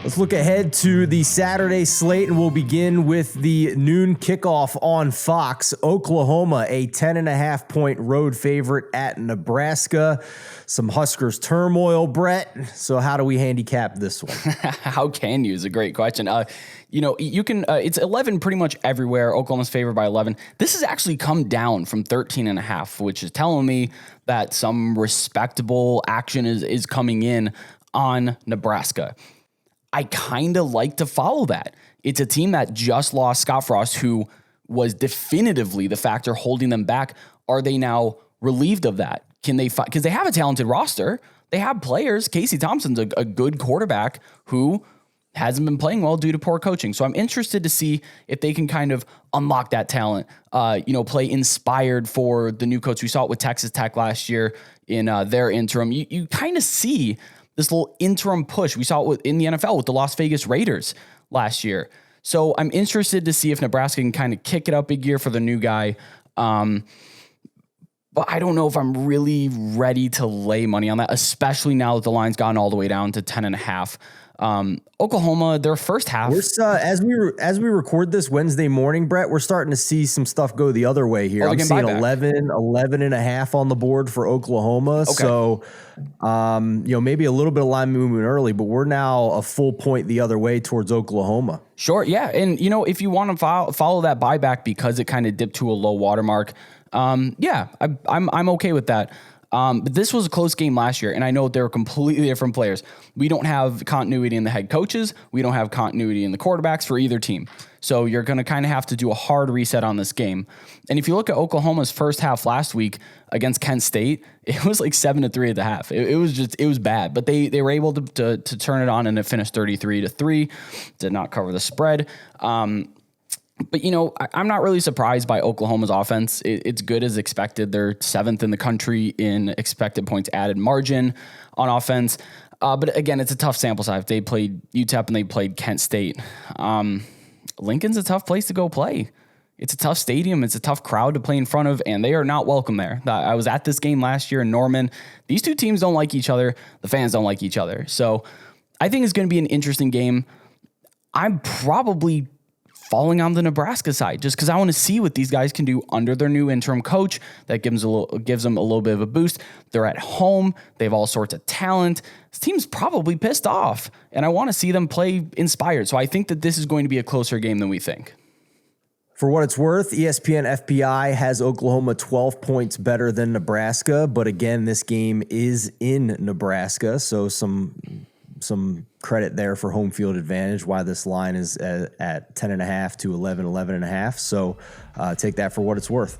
Let's look ahead to the Saturday slate, and we'll begin with the noon kickoff on Fox. Oklahoma, a 10.5-point road favorite at Nebraska. Some Huskers turmoil, Brett. So how do we handicap this one? How can you is a great question. You can, it's 11 pretty much everywhere. Oklahoma's favored by 11. This has actually come down from 13.5, which is telling me that some respectable action is coming in on Nebraska. I kind of like to follow that. It's a team that just lost Scott Frost, who was definitively the factor holding them back. Are they now relieved of that? Can they fight? Because they have a talented roster. They have players. Casey Thompson's a good quarterback who hasn't been playing well due to poor coaching. So I'm interested to see if they can kind of unlock that talent, play inspired for the new coach. We saw it with Texas Tech last year in their interim. You kind of see this little interim push. We saw it in the NFL with the Las Vegas Raiders last year. So I'm interested to see if Nebraska can kind of kick it up a gear for the new guy. But I don't know if I'm really ready to lay money on that, especially now that the line's gone all the way down to 10.5. Oklahoma, their first half. As we record this Wednesday morning, Brett, we're starting to see some stuff go the other way here. I'm seeing 11.5 on the board for Oklahoma. Okay. So, maybe a little bit of line movement early, but we're now a full point the other way towards Oklahoma. Sure. Yeah. And, if you want to follow that buyback because it kind of dipped to a low watermark, I'm okay with that. But this was a close game last year, and I know they're completely different players. We don't have continuity in the head coaches. We don't have continuity in the quarterbacks for either team. So you're going to kind of have to do a hard reset on this game. And if you look at Oklahoma's first half last week against Kent State, it was like 7-3 at the half. It was bad, but they were able to turn it on, and it finished 33-3. Did not cover the spread. But, I'm not really surprised by Oklahoma's offense. It's good as expected. They're 7th in the country in expected points added margin on offense. But again, it's a tough sample size. They played UTEP and they played Kent State. Lincoln's a tough place to go play. It's a tough stadium. It's a tough crowd to play in front of, and they are not welcome there. I was at this game last year in Norman. These two teams don't like each other. The fans don't like each other. So I think it's going to be an interesting game. I'm probably falling on the Nebraska side just because I want to see what these guys can do under their new interim coach. That gives them a little bit of a boost. They're at home. They have all sorts of talent. This team's probably pissed off, and I want to see them play inspired. So I think that this is going to be a closer game than we think. For what it's worth, ESPN FPI has Oklahoma 12 points better than Nebraska, but again, this game is in Nebraska, so some credit there for home field advantage, why this line is at 10.5 to 11.5. So take that for what it's worth.